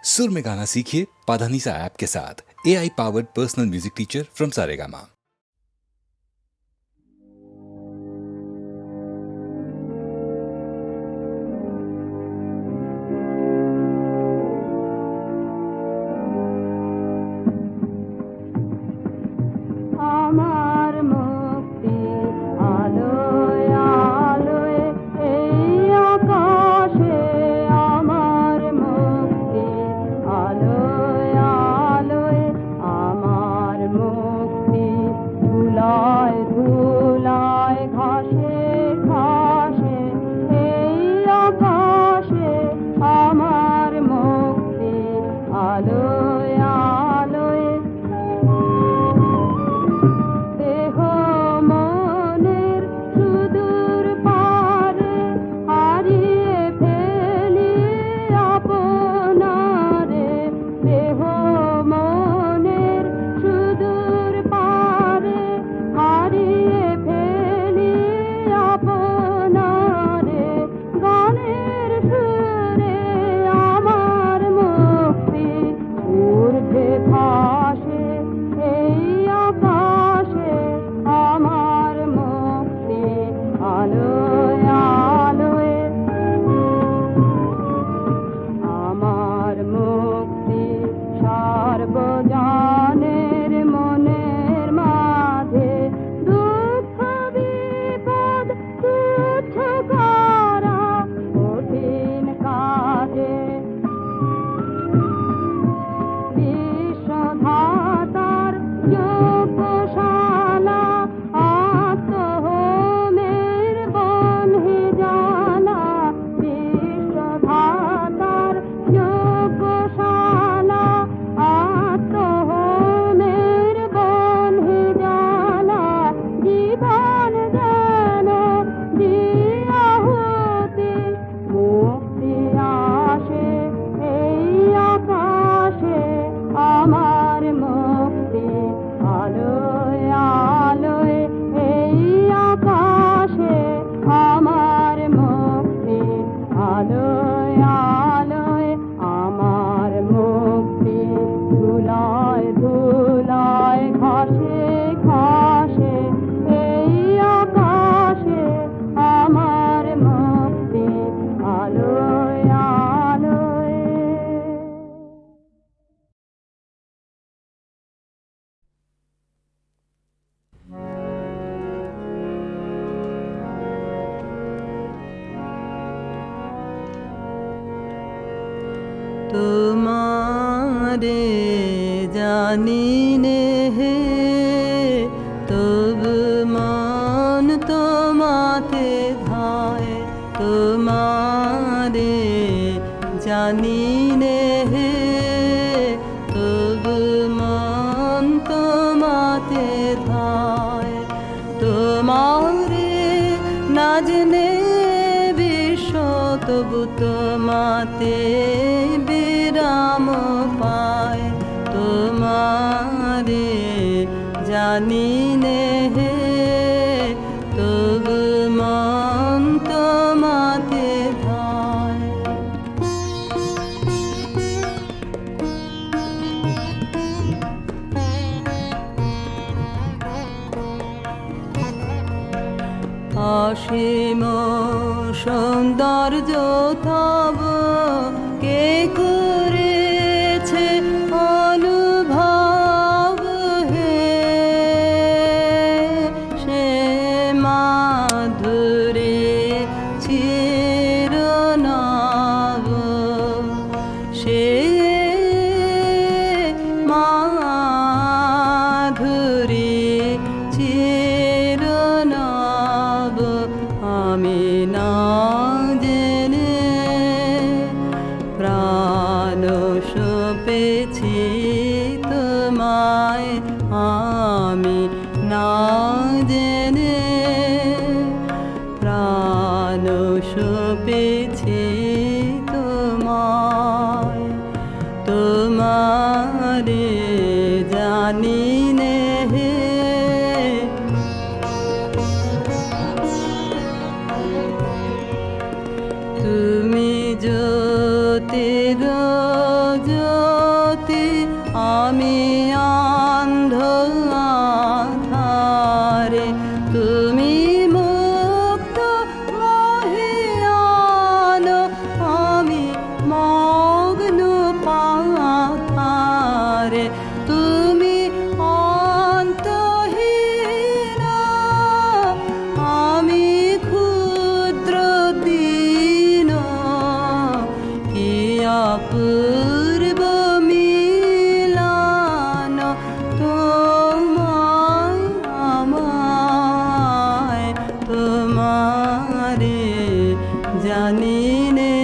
सुर में गाना सीखिए पाधानीसा ऐप के साथ। AI powered personal music teacher from Saregama. তোমারে জানি নে হে তব মান তোমাতে ধায় তোমারে জানি নে হে তব মান তোমাতে ধায় তোমারে না জেনে বিশ্ব তবু তোমাতে বিরাম পায় তোমারে জানি নে হে তব মন তোমাতে ধায় অসীম সৌন্দর্য তব কে করেছে অনুভব হে সে মাধুরী চিরনব সে মাধুরী চিরনব আমি না জেনে প্রাণ সপেছি তোমায় আমি না জেনে প্রাণ সপেছি তোমায় তোমারে জানি নে হে তুমি জ্যোতির জ্যোতি আমি অন্ধ আধারে, তুমি মুক্ত মহিয়ান আমি মগ্ন পাথারে, তুমি অন্তহীন আমি ক্ষুদ্র দীন, কি অপূর্ব মিলন তোমায় আমায়, তোমারে জানি নে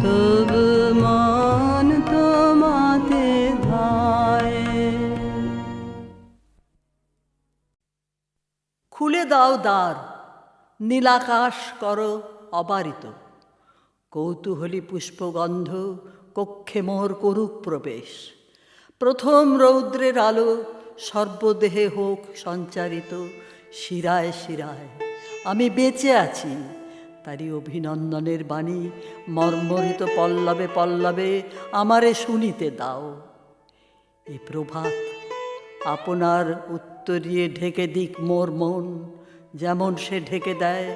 তবু মন তোমাতে ধায়। খুলে দাও দ্বার, নীলাকাশ করো অবারিত, কৌতূহলী পুষ্পগন্ধ কক্ষে মোর করুক প্রবেশ। প্রথম রৌদ্রের আলো সর্বদেহে হোক সঞ্চারিত, শিরায় শিরায় আমি বেঁচে আছি, তারই অভিনন্দনের বাণী মর্মরিত পল্লবে পল্লবে আমারে শুনিতে দাও। এ প্রভাত আপনার উত্তরিয়ে ঢেকে দিক মোর মন, যেমন সে ঢেকে দেয়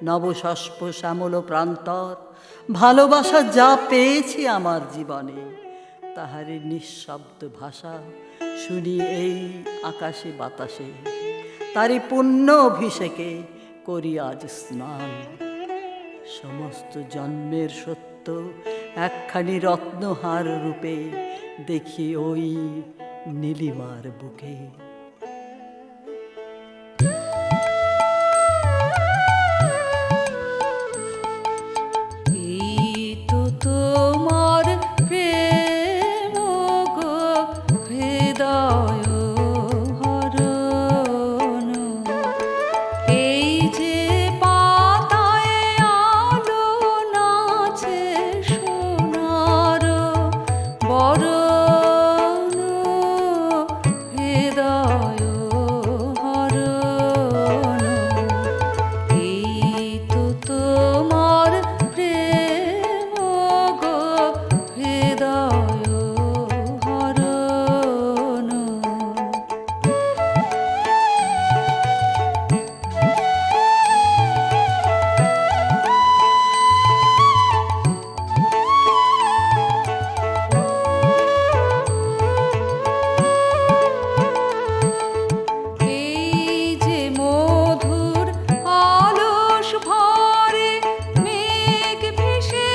নবশস্প শ্যামল প্রান্তর। ভালোবাসা যা পেয়েছি আমার জীবনে, তাহারে নিঃশব্দ ভাষা শুনি এই আকাশে বাতাসে, তারই পুণ্য অভিষেকে করি আজ স্নান। সমস্ত জন্মের সত্য একখানি রত্নহার রূপে দেখি ওই নীলিমার বুকে। তোমার প্রেম গো হৃদয় হরণ, এই যে পাতায় আলো নাচে সোনার বরণ, হৃদয় হরণ, এই তো তোমার প্রেম গো হৃদয় হরণ। এই যে মধুর আলস ভরে মেঘ ভেসে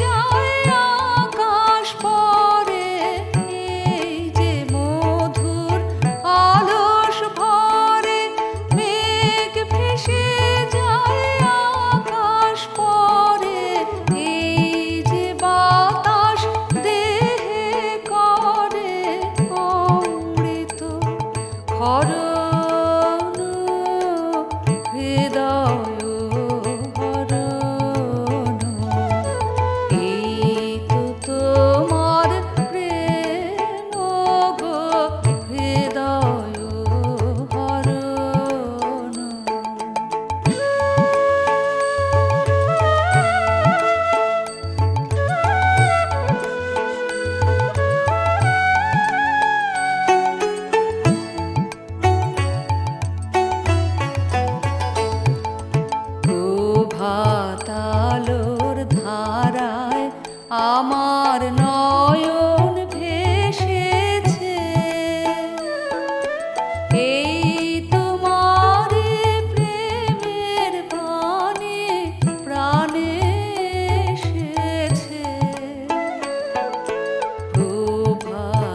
যায় আকাশ পরে, এই যে মধুর আলস ভরে মেঘ ভেসে যায় আকাশ পরে, এই যে বাতাস দেহে করে অমৃত হরণ, হৃদয় হরণ, এই তো তোমার প্রেম গো হৃদয় হরণ। প্রভাতালোর ধারায় আমার নয়ন ভেসেছে, এই তোমার প্রেমের বাণী প্রাণে এসেছে।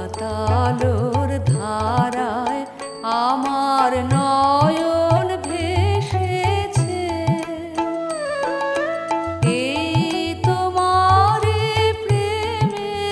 প্রভাতালোর ধারায় আমার নয়ন ভেসেছে, এই তোমার প্রেমের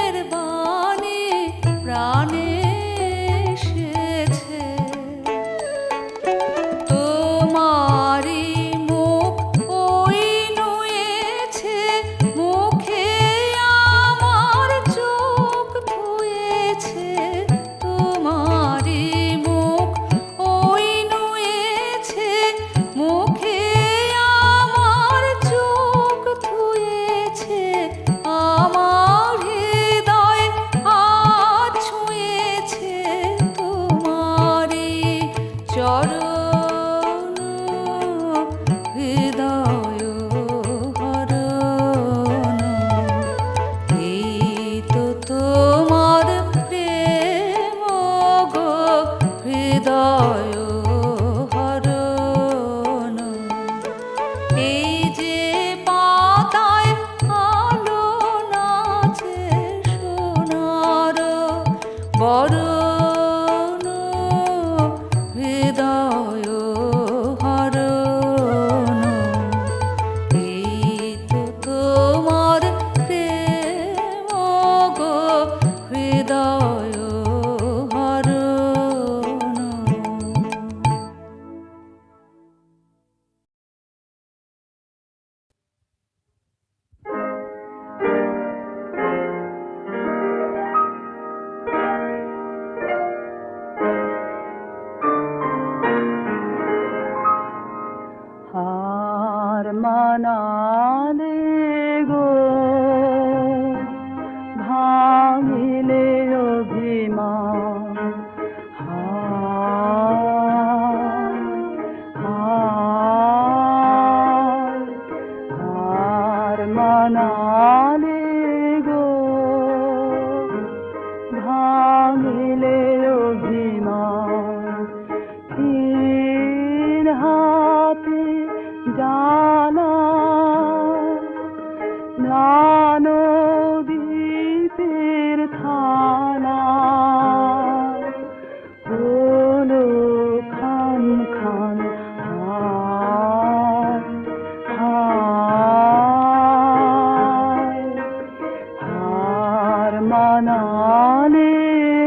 মানালে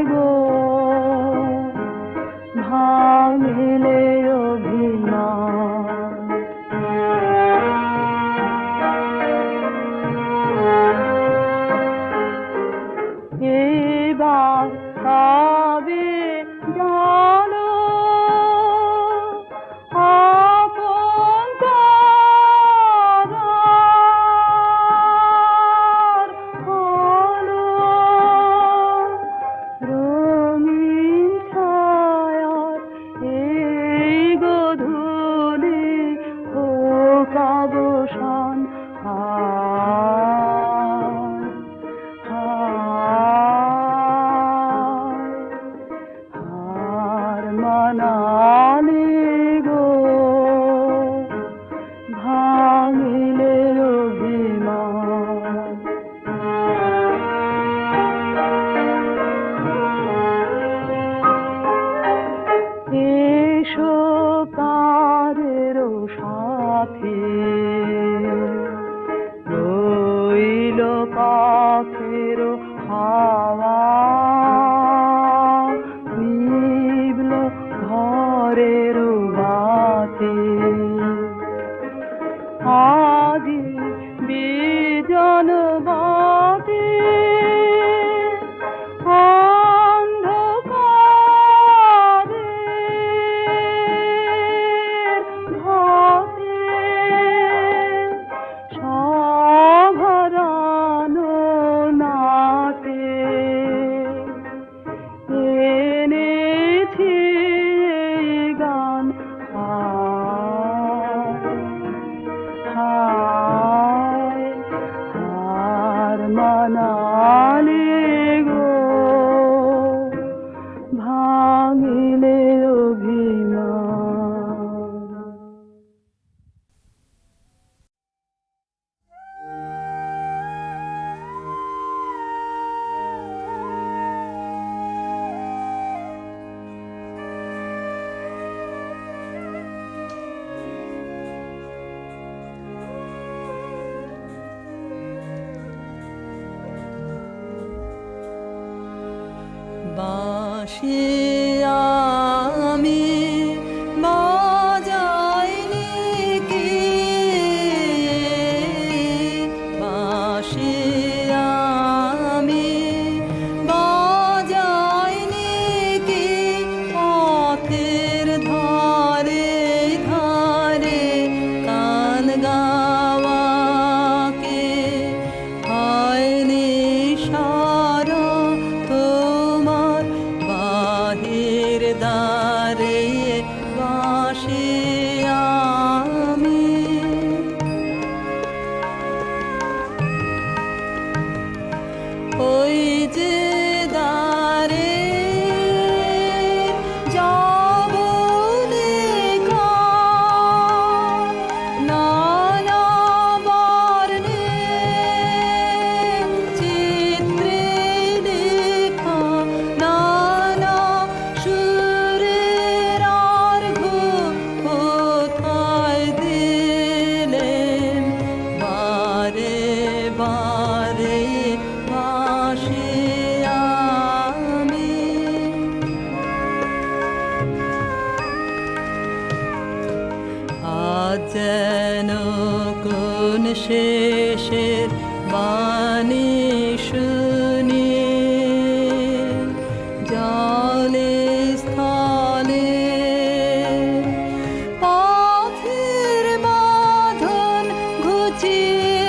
গো ভাঙিলে অভিমান এবার তবে জানো আপন তারার আলো রঙিন ছায়ার এই গোধূলি হোক অবসান হার মানালে গো ভাঙিলে অভিমান এসো পারেরও সাথে রইল পাখের হাওয়া নিভল ঘরের বাতি আজি বিজন বাতি অন্ধকারের ঘাটে সভরানো নাটে এনেছি এই গান হার মানালে গো ভাঙিলে অভিমান বাঁশি আমি বাজাইনি কি বাঁশি আমি বাজাইনি কি পথের ধারে ধারে গান গাওয়াকে হয়নি সারা তোমার বাহির দ্বারে বাঁশি আমি ওই যে দ্বারে যাব লেখা নানা বর্ণে চিত্রে লেখা নানা সুরের আর্ঘ্য কোথায় দিলেন বারে বারে বাঁশি আমি আজ যেন কোন শেষের বাণী শুনি জলে স্থলে পথের বাঁধন ঘুচিয়ে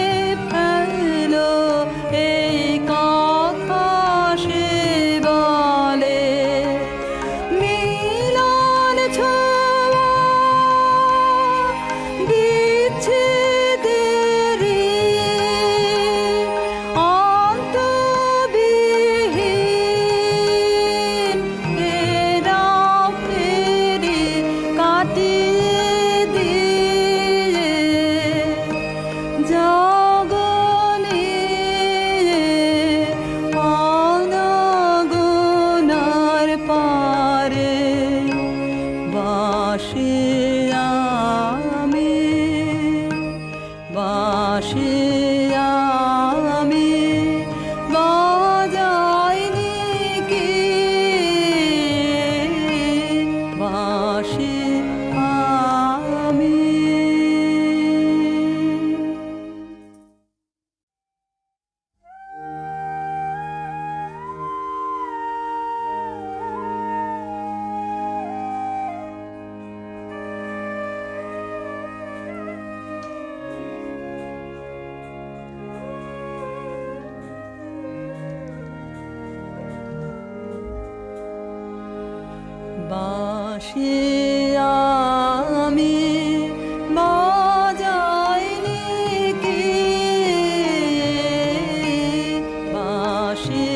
ফেল এই কথা সে বলে মিলন ছোঁয়া বিচ্ছেদের আমি বাজাইনি কি বাঁশি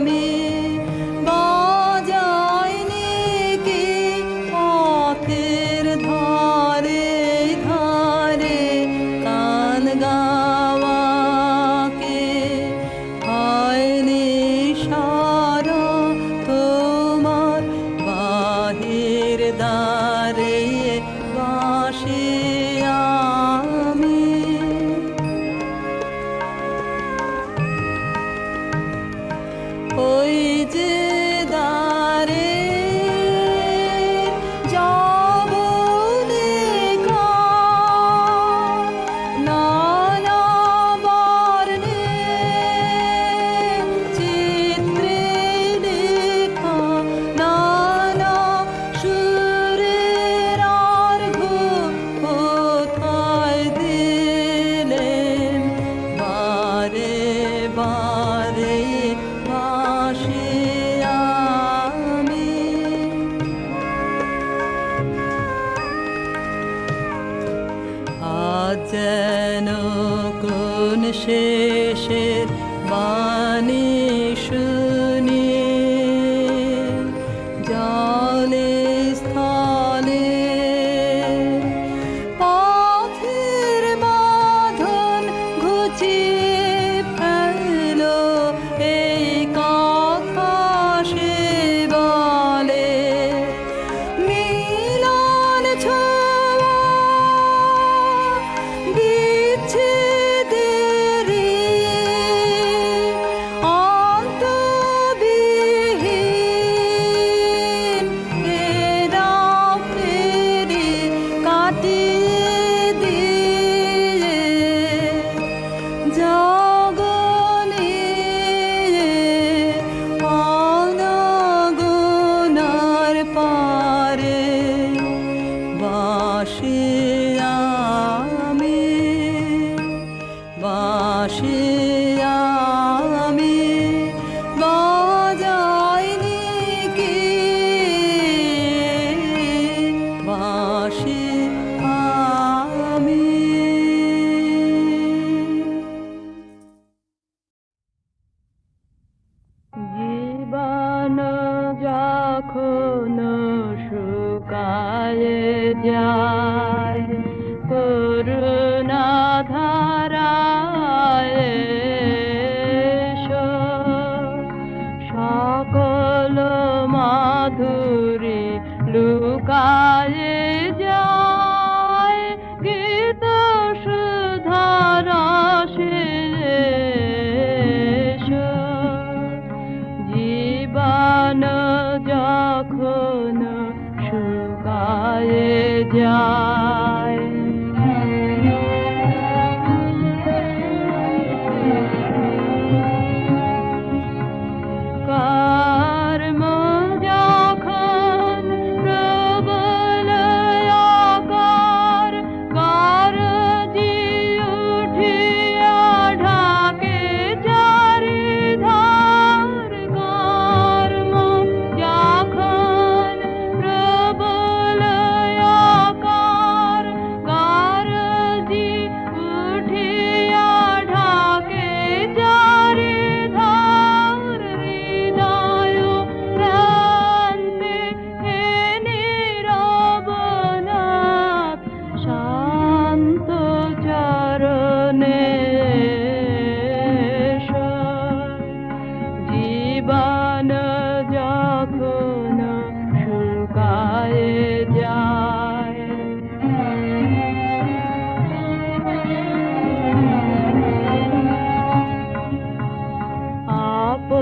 আমি বাজাইনি কি পথের ধারে ধারে গান গাওয়াকে হয়নি সারা তোমার বাহির দ্বারে বাঁশি আমি ওই যে দ্বারে যাব লেখা নানা বর্ণে চিত্রে লেখা নানা সুরের অর্ঘ্য কোথায় দিলেন বারে বারে বাঁশি আমি আজ যেন কোন শেষের বাণী শুনি জলে স্থলে পথের বাঁধন ঘুচিয়ে ফেলো এই কথা সে বলে মিলন ছোঁয়া বিচ্ছেদেরই অন্তবিহীন ফেরাফেরি কাটিয়ে দিয়ে জগনে অনগনার পারে বাঁশি আমি বাঁশি আমি বাজাইনি কি বাঁশি আমি জীবন যখন শুকায় যায় করুণা ধারায় এসো, সকল মাধুরী লুকায় যায় গীত সুধারসে এসো। জীবন যখন শুকায় যায় কর্ম যখন প্রবল আকার গরজি উঠিয়া ঢাকে চারিধার কর্ম যখন প্রবল আকার গরজি উঠিয়া ঢাকে চারিধার হৃদয় প্রান্তে হে নীরবনাথ শান্ত চরণে এসো। জীবন যখন শুকায় যায়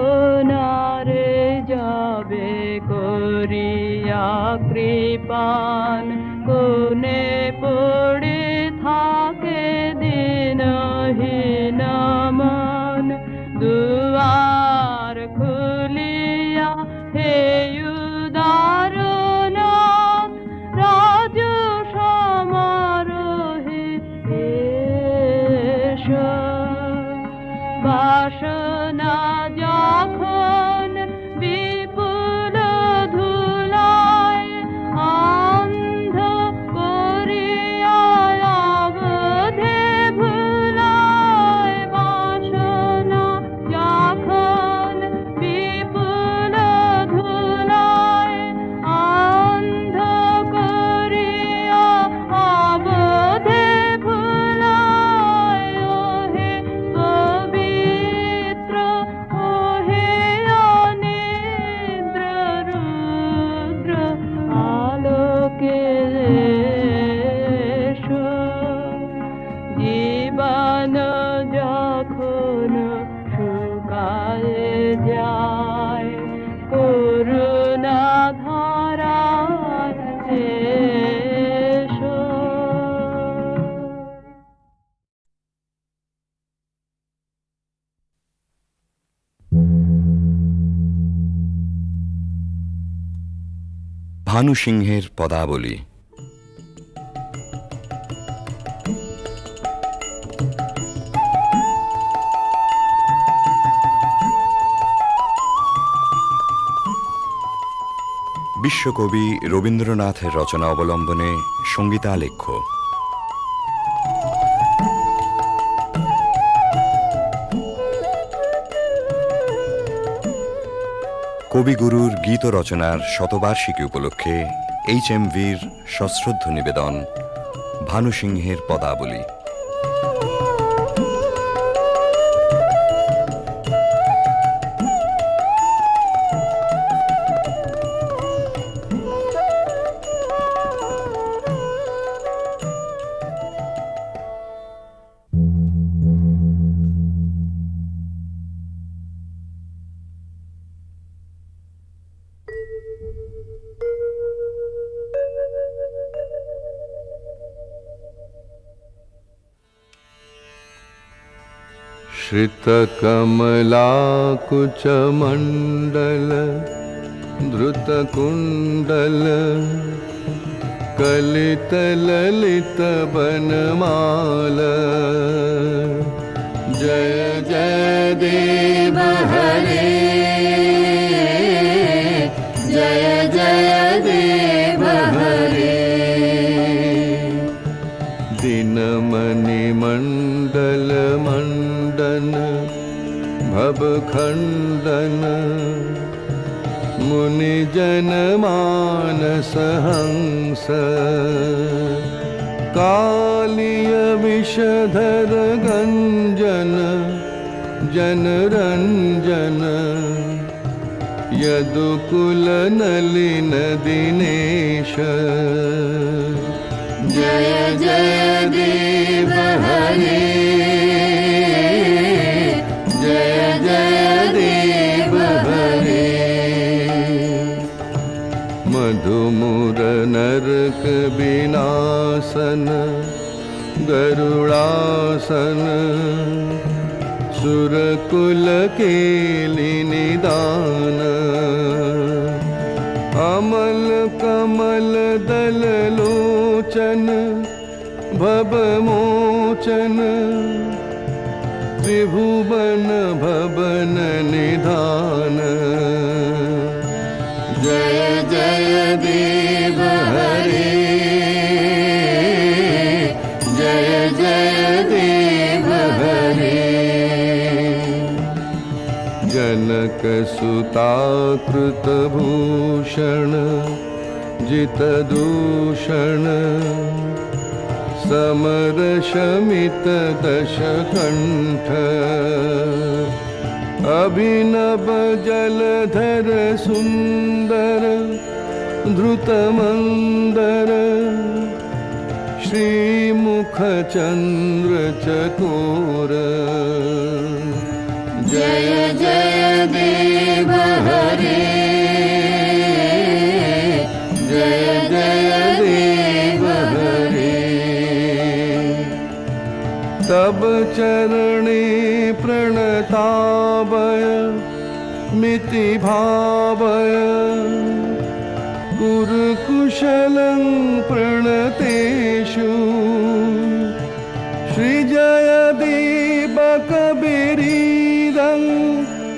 আপনারে যাবে করিয়া কৃপান কোনে পড়ে থাকে দিনহীন মন দুয়ার খুলিয়া হে উদারনাথ রাজ সমারোহে এসো। বাসনা যখন বিপুল ধুলা ভানু সিংহের পদাবলী। বিশ্বকবি রবীন্দ্রনাথের রচনা অবলম্বনে সঙ্গীতালেখ্য। কবিগুরুর গীত রচনার শতবার্ষিকী উপলক্ষে HMVর সশ্রদ্ধ নিবেদন ভানু সিংহের পদাবলী। श्रितकमलाकुचमण्डल धृतकुण्डल कलितललितवनमाल जय जय देव हरे जय जय देव हरे दिनमणिमण्डल मण्डन भवखण्डन मुनिजन मानस हंस कालिय विषधर गञ्जन जनरञ्जन यदुकुल नलिन दिनेश जय जय देव हरे जय जय देव हरे मधुमुर नरक विनाशन गरुड़ासन सुरकुल केलि निदान अमल कमल दल लोचन भवमोचन त्रिभुवन भवन निधान जय जय देव हरे जय जय देव हरे जनक सुता कृत भूषण जित दूषण समर शमित दशकण्ठ अभिनव जलधर सुंदर धृतमंदर श्रीमुख चंद्र चकोर जय जय देव हरे जय जय देव हरे तब चरणे प्रणतावय मिति भावय गुरुकुशलं प्रणतेषु श्रीजयदेव कबीरीदं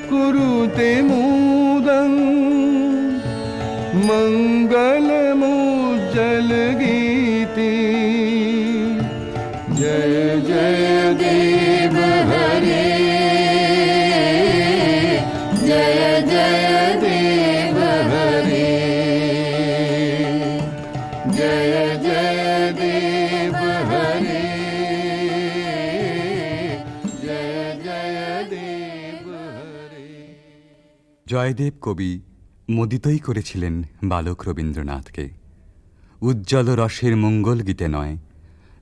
कुरुते मुदं मङ्गलमुज्जल गीति जय जय देव हरे जय जय देव हरे जय जय देव हरे जय जय देव हरे। জয়দেব কবি মোদিতই করেছিলেন বালক রবীন্দ্রনাথকে। উজ্জ্বল রসের মঙ্গল গীতে নয়,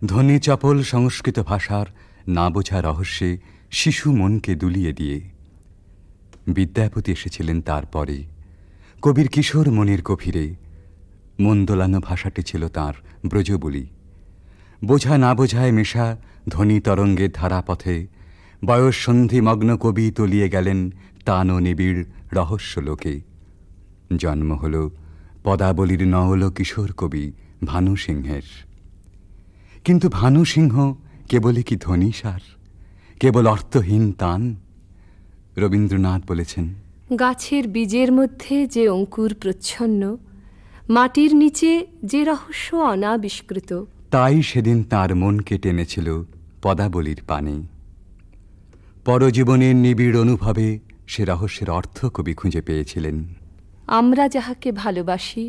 ধ্বনি চপল সংস্কৃত ভাষার না বোঝা রহস্যে শিশু মনকে দুলিয়ে দিয়ে। বিদ্যাপতি এসেছিলেন তারপরে, কবির কিশোর মনের গভীরে। মন দোলানো ভাষাটি ছিল তাঁর ব্রজবুলি। বোঝা না বোঝায় মেশা ধ্বনি তরঙ্গের ধারাপথে বয়স সন্ধিমগ্ন কবি তলিয়ে গেলেন তান ও নিবিড় রহস্য লোকে। জন্ম হল পদাবলীর নওল কিশোর কবি ভানু সিংহের। কিন্তু ভানু সিংহ কেবলই কি ধ্বনিসার, কেবল অর্থহীন তান? রবীন্দ্রনাথ বলেছেন, গাছের বীজের মধ্যে যে অঙ্কুর প্রচ্ছন্ন, মাটির নিচে যে রহস্য অনাবিষ্কৃত, তাই সেদিন তার মনকে টেনেছিল পদাবলীর পানে। পরজীবনের নিবিড় অনুভবে সে রহস্যের অর্থ কবি খুঁজে পেয়েছিলেন। আমরা যাহাকে ভালোবাসি,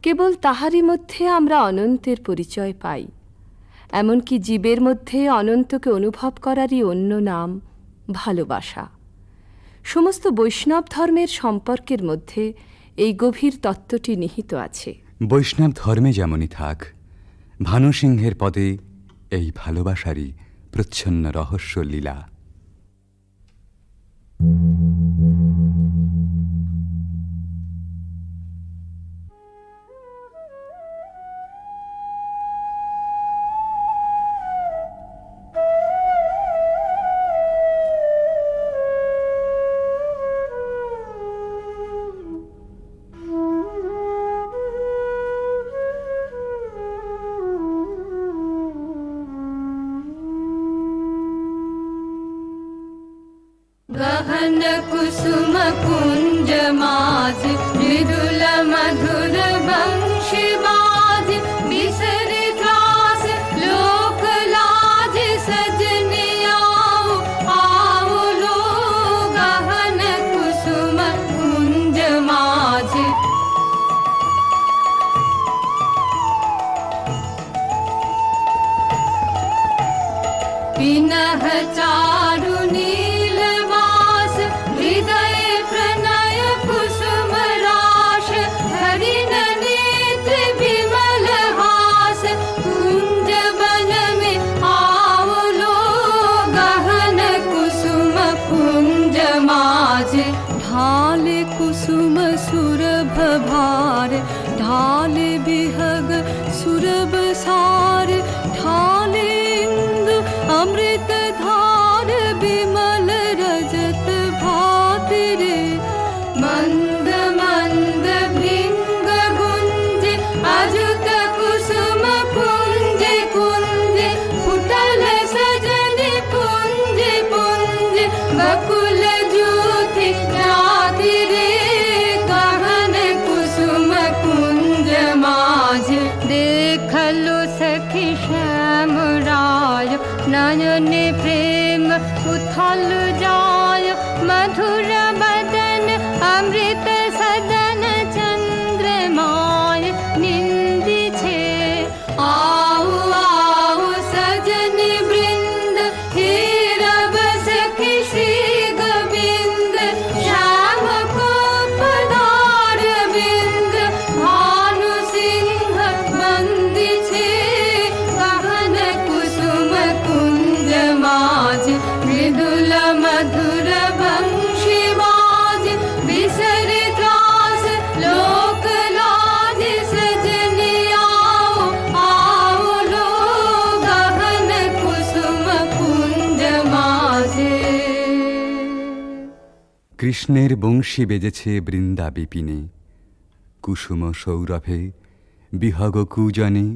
কেবল তাহারই মধ্যে আমরা অনন্তের পরিচয় পাই। এমনকি জীবের মধ্যে অনন্তকে অনুভব করারই অন্য নাম ভালোবাসা। সমস্ত বৈষ্ণব ধর্মের সম্পর্কের মধ্যে এই গভীর তত্ত্বটি নিহিত আছে। বৈষ্ণব ধর্মে যেমনই থাক, ভানু সিংহের পদে এই ভালোবাসারই প্রচ্ছন্ন রহস্য লীলা। गहन कुसुम कुंज माज मृदुल मधुर वंशी बाज बिसरे त्रास लोक लाज सजनी आओ आओ लो गहन कुसुम कुंज माज। पिनह चारु नीलवास हृदय प्रणय कुसुम राश हरिण नेत्र विमल हास कुंज वन में आओ लो गहन कुसुम कुंज माज। ढाल कुसुम सुरभ भार ढाल बिहग सुरभ सार ढाले अमृत धार विमल रजत भात रे। मंद मंद भृंग गुंज अजुत कुसुम कुंज कुंज फुटल सजन पुंज पुंज बकुल ज्योति राति रे गहन कुसुम कुंज माज। देखलो सखी श्याम राय नयन प्रेम उथल जाय मधुर बदन अमृत सदन चंद्रमाय निंदी छे। आओ आओ सजन वृंद हे रब सखी श्री गोविंद श्याम को पधार बिंद भानु सिंह बंदी छे गहन कुसुम कुंज माज मृदुल मधुर वंशी बाज बिसरे त्रास लोक लाज सजनी आओ आओ लो गहन कुसुम कुंज माजे। কৃষ্ণের বংশী বেজেছে বৃন্দা বিপিনে, কুসুম সৌরভে বিহগ কুজনে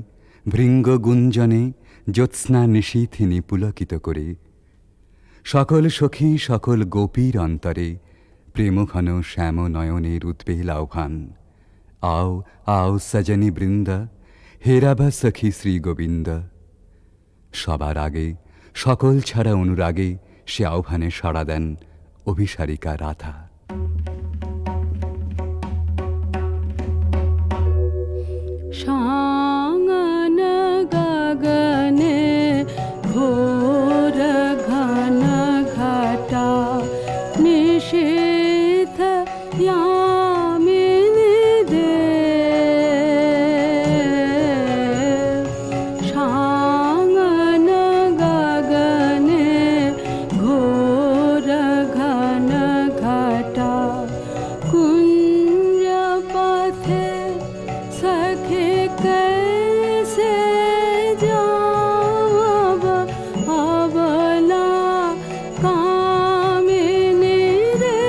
ভৃঙ্গ গুঞ্জনে জ্যোৎস্না নিশীথিনী পুলকিত করে। সকল সখী সকল গোপীর অন্তরে প্রেমঘন শ্যাম নয়নের উদ্বেল আহ্বান। আও আও সজনী বৃন্দ হেরাবা সখী শ্রী গোবিন্দ। সবার আগে সকল ছাড়া অনুরাগে সে আহ্বানে সাড়া দেন অভিসারিকা রাধা। शांगन गगने घोर घन घटा निशीथ यामिनी दे। शांगन गगने घोर घन घटा कुंज पथे सखे कैसे जाव अबला कामिनी रे।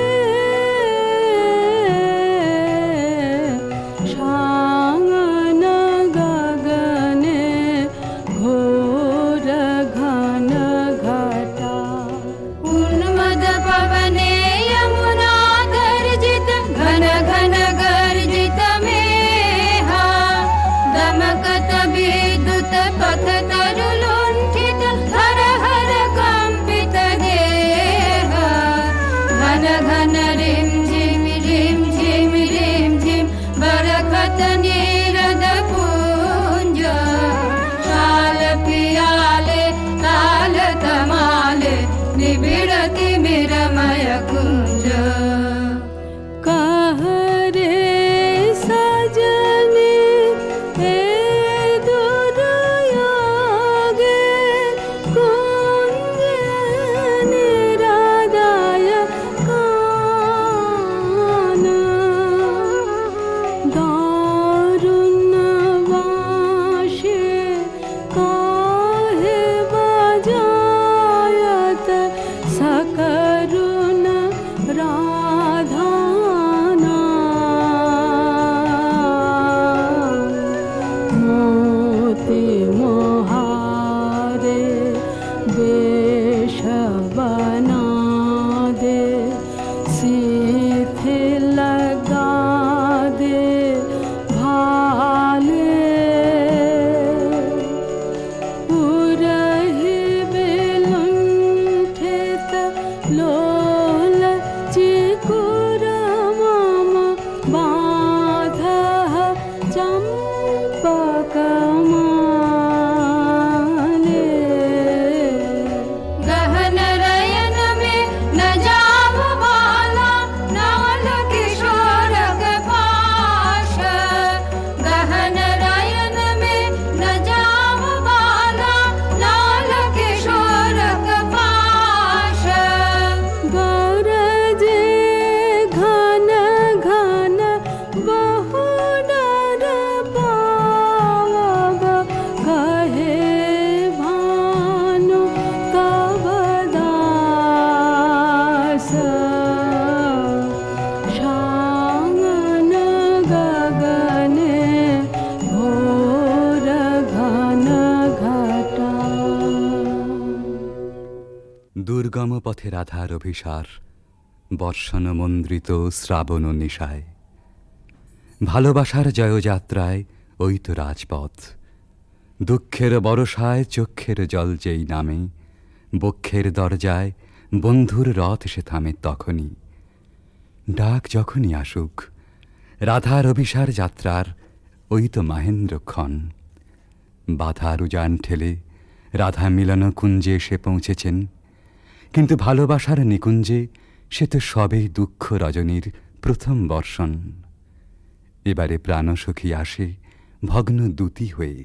घन रिम झिम बरखत नीरद पुंज शाल पियाले ताल तमाले निबिड़ति मिरमय कुंज कह रे सजनी हे दुर्योगे कुंज निरादाय काना दारुण वाशे काहे बजायत सकरुण राधाना मोती मोहारे वेश बना दे सीथे लगा दे भाले उरहि बेलुंठित लोल चिकुर मम बाधः चम्पकमाले गहन रयन में न जाव वाला नाल किशोर पाश गहन रयन में न जाव वाला नाल किशोर पाश गरजे घन घन बहु डर पावब कहे भानु तब दास शांगन गगने घोर घन घटा দুর্গম পথে রাধার অভিসার বর্ষণ মন্দ্রিত শ্রাবণ নিশায় ভালোবাসার জয়যাত্রায় ওই তো রাজপথ দুঃখের বরসায় চক্ষের জল যেই নামে বক্ষের দরজায় বন্ধুর রথ সে থামে তখনই ডাক যখনই আসুক রাধার অভিসার যাত্রার ওই তো মাহেন্দ্রক্ষণ বাধার উজান ঠেলে রাধা মিলন কুঞ্জে এসে পৌঁছেছেন কিন্তু ভালোবাসার নিকুঞ্জে সে তো সবেই দুঃখ রজনীর প্রথম বর্ষণ এবারে প্রাণসখী আসে ভগ্ন দ্যুতি হয়ে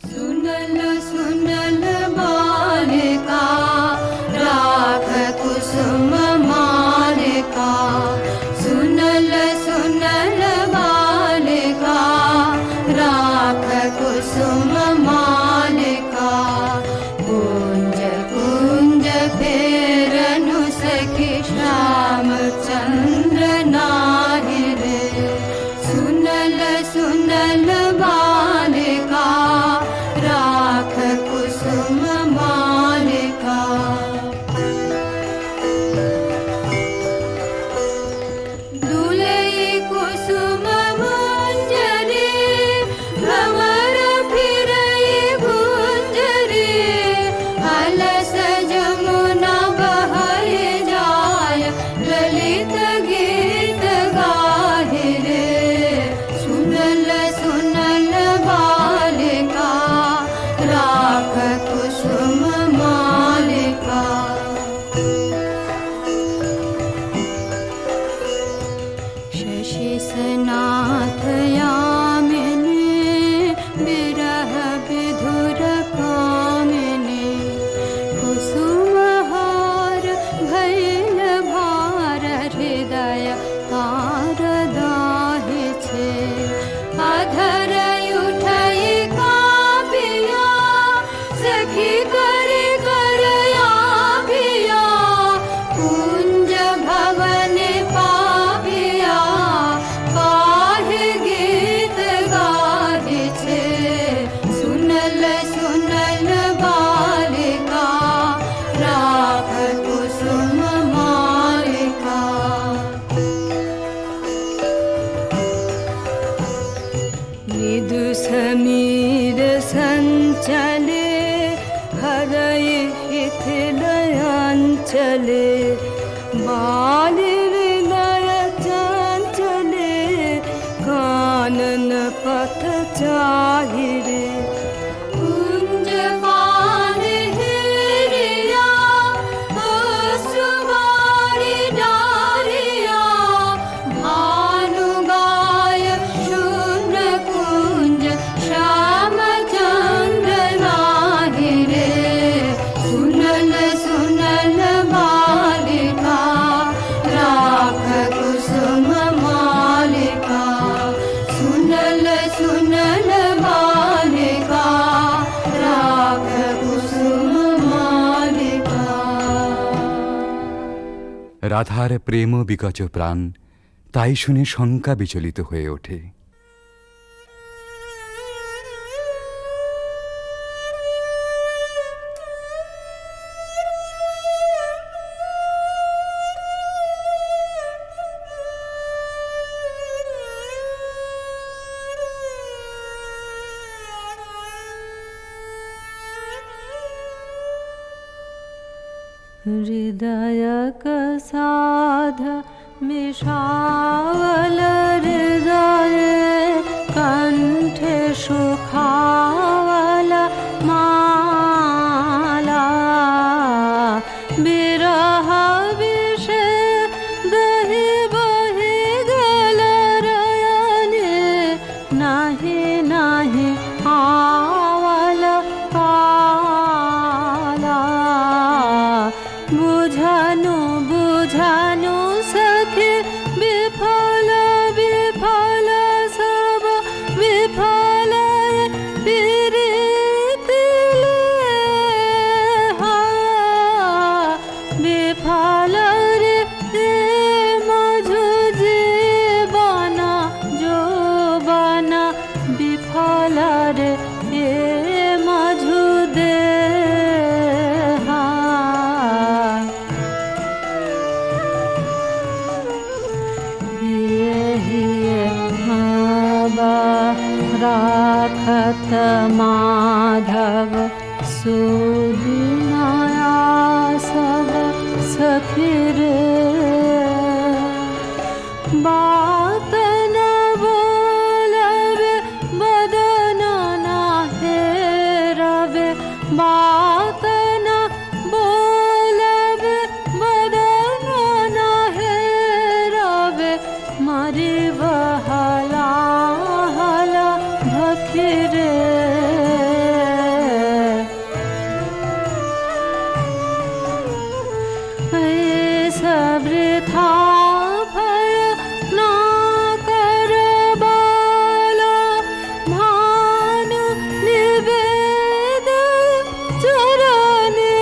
सुनल सुनल बालिका राख कुसुम मालिका सुनल सुनल बालिका राख कुसुम मालिका कुंज कुंज फेरनु सखी श्याम चंद्र नाहि रे सुनल सुनल बालिका राख कुसुम मालिका दुलई कुसुम मंजरी भंवर फिरई गुंजरी अलस जमुना बहय जाय ललित गीत गाहि रे सुनल सुनल बालिका राख कुसुम मालिका शशि सनाथ यामिनी विरह विधुर कामिनी कुसुम हार भैल भार हृदय রাধার প্রেম বিকচ প্রাণ, তাই শুনে শঙ্কা বিচলিত হয়ে ওঠে। हृदय साध मिषावल हृदय कंठे सुखावल माला बिरह विषे दही बही गल रयने नाही नाही आवल पाला बुझानु बुझानु सखी विफल विफल सब विफल पीरितिले विफल रे मझु जीवन जो बना विफल रे मझु दे राखत माधव सुदिनाया सब सखी रे बात न बोलबे बदन न हेरबे बात न बोलबे बदन न हेरबे मरी बहला हला भखिरे सबृथा भय ना कर बाला भानु निवेद चरणे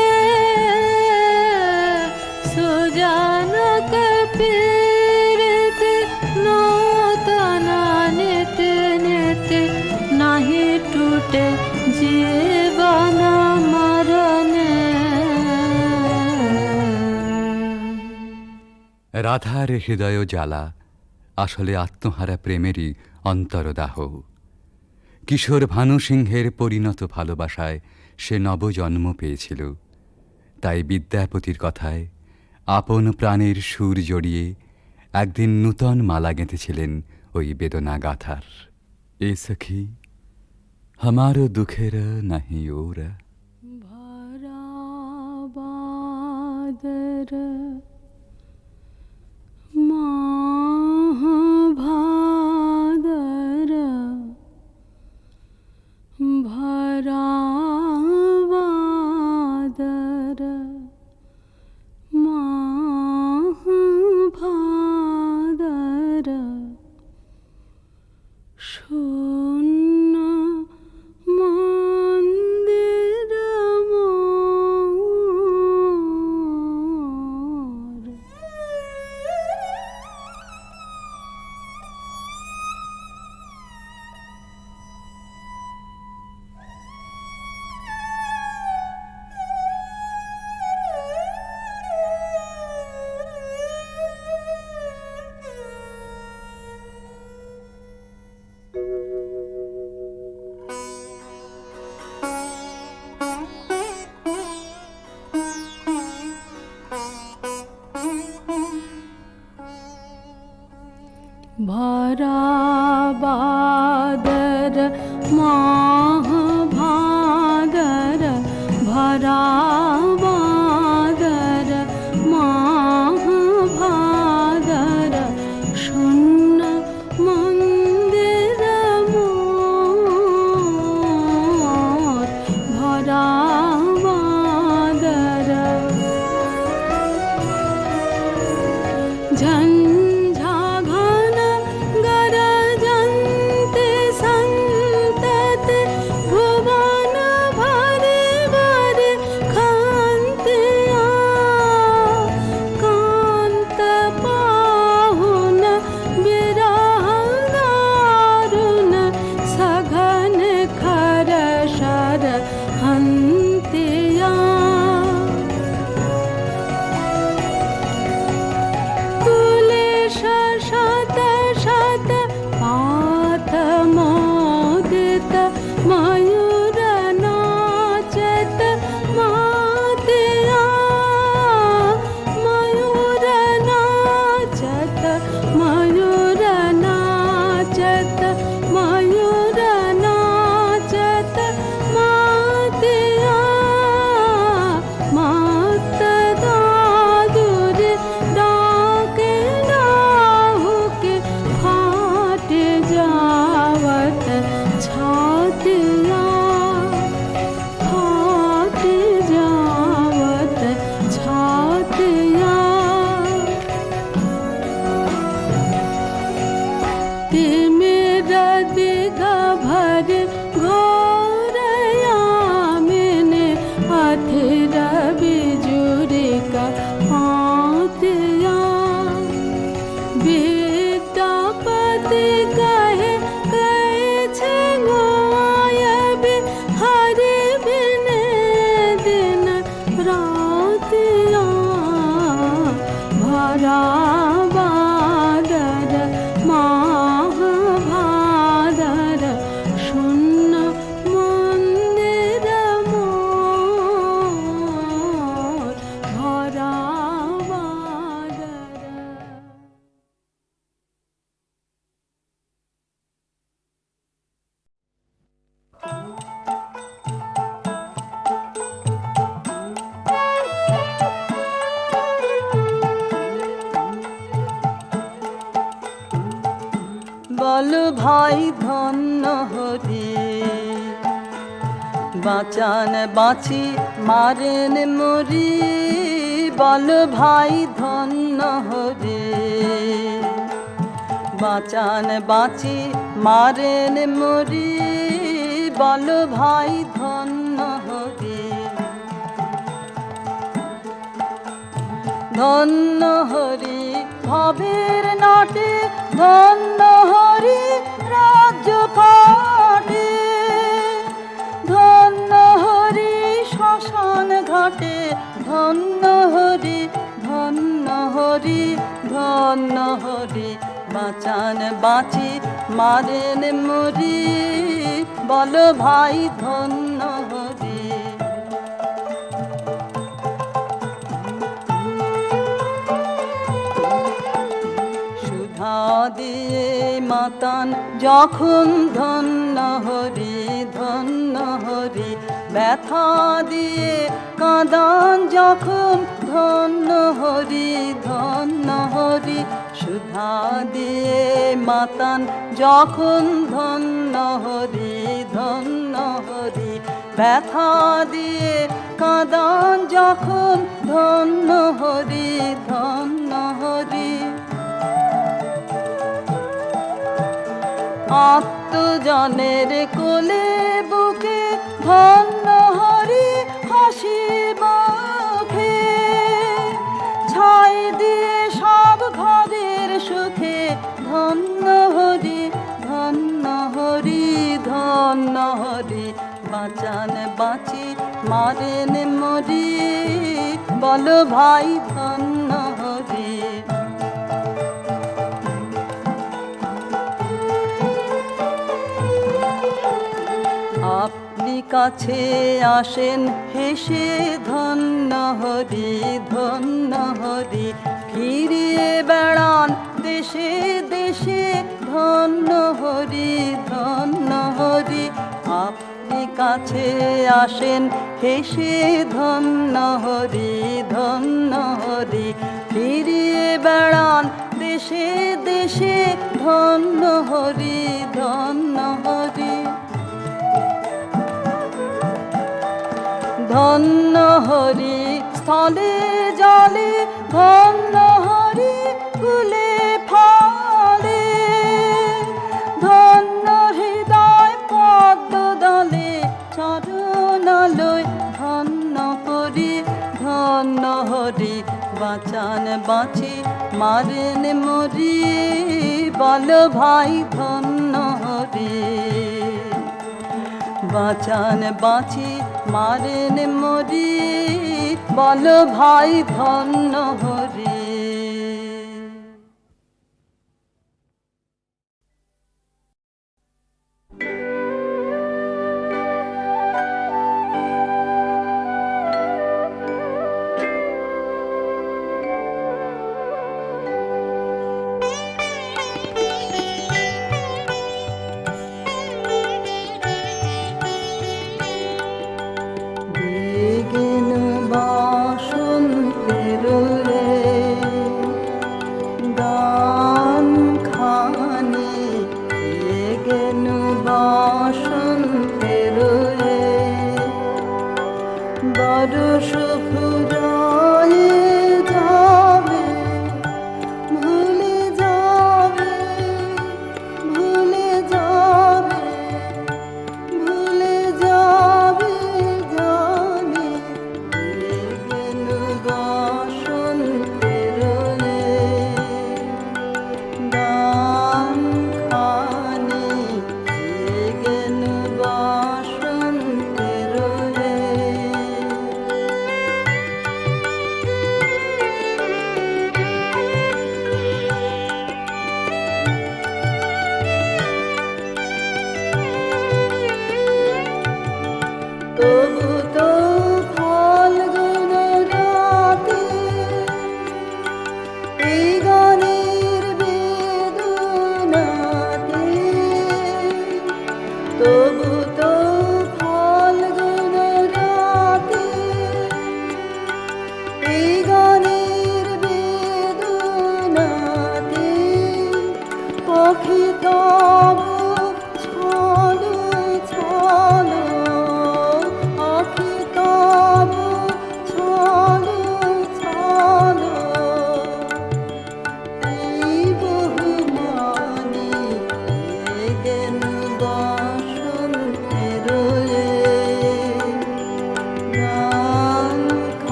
सुजन कपीरित नूतन नित्य नित्य नहीं टूटे जीवन मरणे। রাধার হৃদয় জ্বালা আসলে আত্মহারা প্রেমেরই অন্তরদাহ। কিশোর ভানু সিংহের পরিণত ভালোবাসায় সে নবজন্ম পেয়েছিল। তাই বিদ্যাপতির কথায় আপন প্রাণের সুর জড়িয়ে একদিন নূতন মালা গেঁথেছিলেন ওই বেদনা গাথার। এ সখী हमारो दुखेर नहीं ओर भरा बादर माह भादर भरा बादर माह भादर शून्य मंदिर मोर। भरा बादर माह भादर भरा बादर माह भादर शून्य मंदिर मोर भरा बादर झंझा घन गरजन्ते संतते भुवन भरे भरे कान्तिया कान्त বল ভাই ধন্য হরি বাঁচান বাঁচি মারেন মরি বল ভাই ধন্য হরি বাঁচান বাঁচি মারেন মরি বল ভাই ধন্য হরি ধন্য হরি ভবের নাটে ধন্য হরি রাজ্য পাটে ধন্য হরি শ্মশান ঘাটে ধন্য হরি ধন্য হরি ধন্য হরি বাঁচান বাঁচি মারেন মরি বল ভাই ধন্য হরি সুধা দিয়ে মাতান যখন ধন্য হরি ধন্য হরি ব্যথা দিয়ে কাঁদান যখন ধন্য হরি ধন্য হরি সুধা দিয়ে মাতান যখন ধন্য হরি ধন্য হরি ব্যথা দিয়ে কাঁদান যখন ধন্য হরি ধন্য হরি আত্মজনের কোলে বুকে ধন্য হরি হাসি মুখে ছাই দিয়ে সব ঘরের সুখে ধন্য হরি ধন্য হরি ধন্য হরি বাঁচান বাঁচি মারেন মরি বল ভাই ধন্য হরি আপনি কাছে আসেন হেসে ধন্য হরি ধন্য হরি ফিরিয়ে বেড়ান দেশে দেশে ধন্য হরি ধন্য হরি আপনি কাছে আসেন হেসে ধন্য হরি ধন্য হরি ফিরিয়ে বেড়ান দেশে দেশে ধন্য হরি ধন্য হরি ধন্য হরি স্থলে জলে ধন্য হরি ফুলে ফলে ধন্য হৃদয় পদ্ম দলে চরণালয় ধন্য করি ধন্য হরি বাঁচান বাঁচি মারেন মরি বল ভাই ধন্য হরি বাঁচান বাঁচি মারেন মরি বল ভাই ধন্য হরি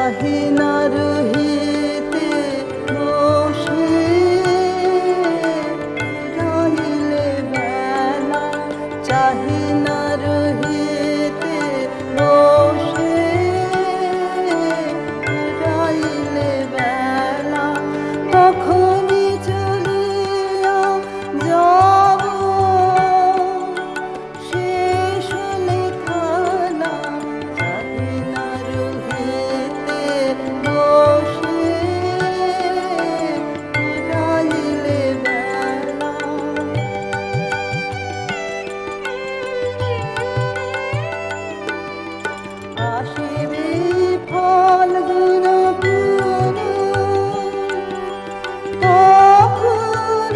চাহি না রহিতে বসে রহিলে বেলা, চাহি না রহিতে বসে রহিলে বেলা, তখনই চলিয়া যাব শেষ হলে খানা, চাহি না রহিতে বসে রহিলে বেলা। আসিবে ফাল্গুন পুর, তখন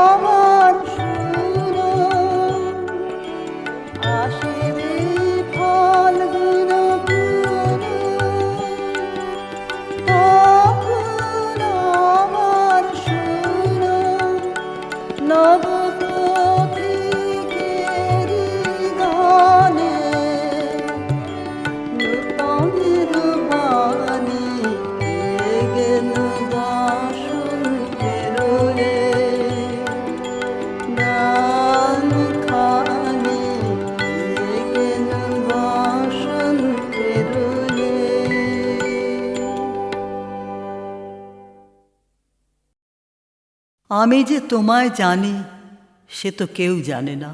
আমার সুর। আসিবে ফাল্গুন পুর, তখন আমার সুর। নবপথিকেরি গানে নূতনের বাণী গেন বাসন পেরোলে, গান খানি গেন বাসন পেরোলে। আমি যে তোমায় জানি সে তো কেউ জানে না,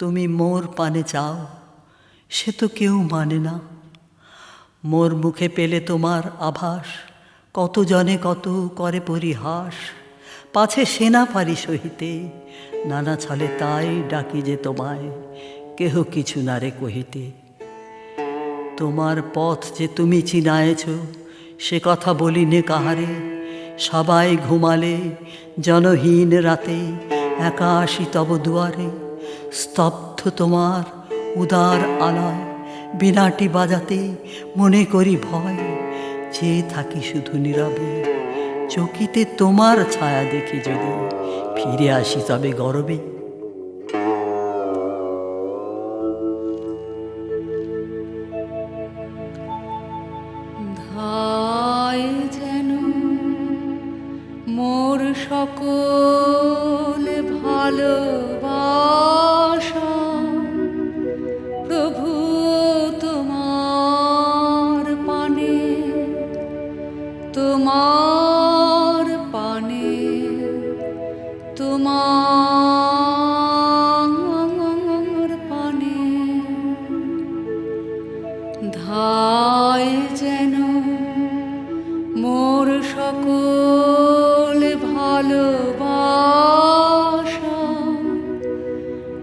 তুমি মোর পানে চাও সে তো কেউ মানে না। মোর মুখে পেলে তোমার আভাস, কত জনে কত করে পরিহাস, পাছে সে না পারি সহিতে, নানা ছলে তাই ডাকি যে তোমায়, কেহ কিছু না রে কহিতে। তোমার পথ যে তুমি চিনায়েছ সে কথা বলিনে কাহারে, সবাই ঘুমালে জনহীন রাতে একা আসি তব দুয়ারে। স্তব্ধ তোমার উদার আলয়, বিনাটি বাজাতে মনে করি ভয়, চেয়ে থাকি শুধু নীরবে, চকিতে তোমার ছায়া দেখি যদি ফিরে আসি তবে গরবে। ধায় যেন মোর সকল ভালোবাসা, প্রভু তোমার পানে, তোমার পানে, তোমার পানে। ধায় যেন মোর সকল ভালোবাসা,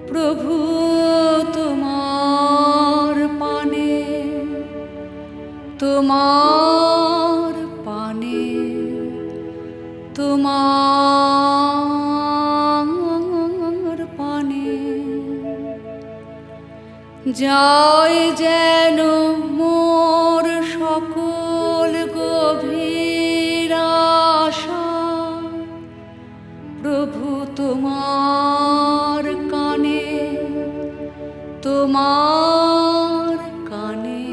প্রভু তোমার পানে, তোমার পানে, তোমার পানে। যায় যেন মোর সকল গভীর আশা, প্রভু তোমার কানে, তোমার কানে,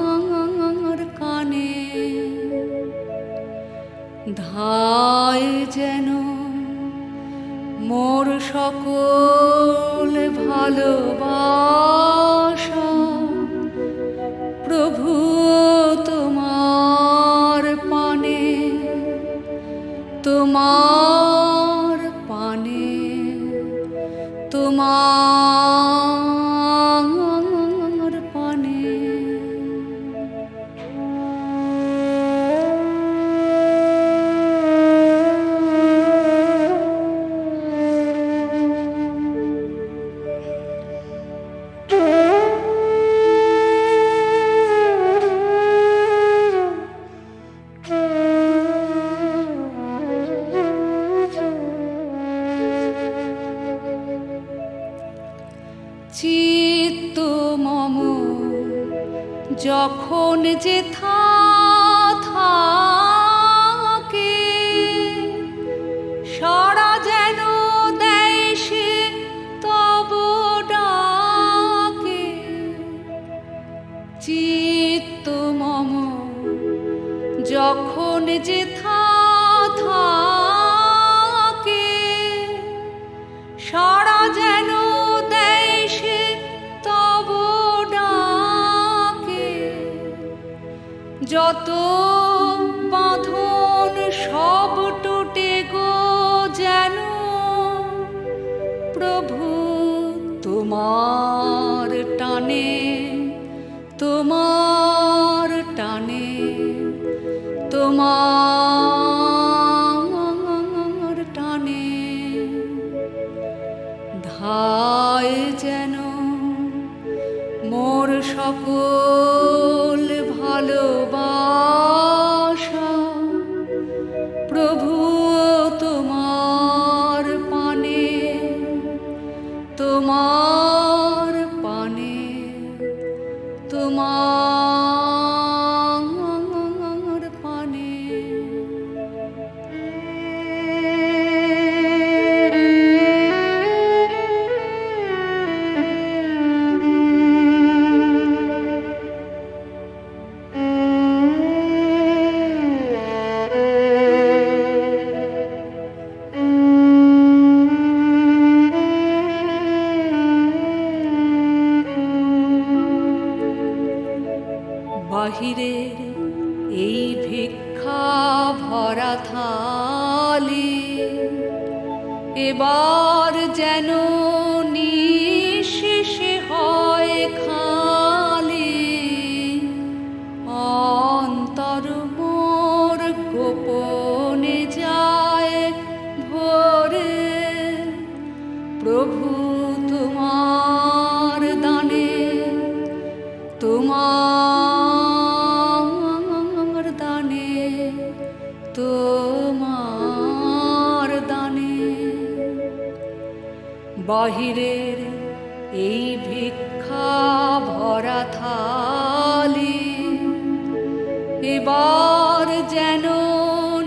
তোমার কানে। ধায় যেন মোর সকল ভালোবাসা, প্রভু তোমার পানে, তোমার পানে, তোমার পানে। চিত্ত মম যখন যে থাকে, সারা যেন দেয় সে তব ডাকে। চিত্ত মম যখন যেথা থাকে, সারা যেন দেয় সে তব ডাকে। যত বাঁধন সব টুটে গো যেন প্রভু তোমার টানে, তোমার টানে, তোমার টানে। ধায় যেন মোর সকল ভালোবাসা প্রভু তোমার পানে, তোমার পানে, তোমার পানে। বাহিরের এই ভিক্ষা ভরা থালি এবার যেন নিঃশেষে হয় খালি। অন্তর মোর গোপনে যায় ভরে প্রভু তোমার দানে, তোমার দানে, তোমার দানে। বাহিরের এই ভিক্ষা ভরা থালি এবার যেন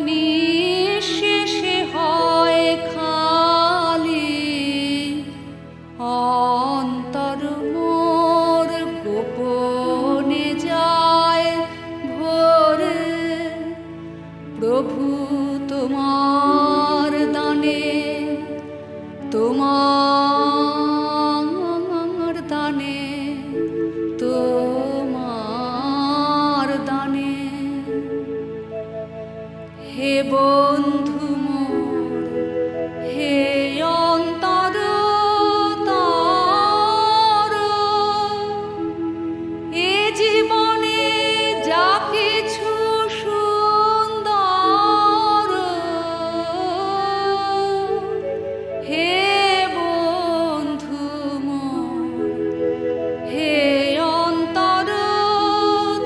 নিঃশেষে হয় খালি। অন্তর মোর গোপনে যায় ভরে প্রভু তোমার দানে, তোমার দানে, তোমার দানে। হে বন্ধু মোর, হে অন্তর তর, এ জীবনে যা কিছু সুন্দর, হে বন্ধু মোর, হে অন্তর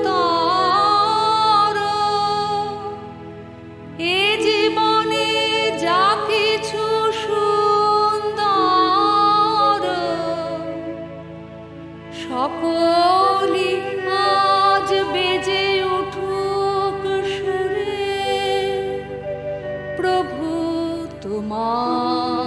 তর, এ জীবনে যা কিছু সুন্দর সকলই আজ বেজে উঠুক সুরে প্রভু তোমার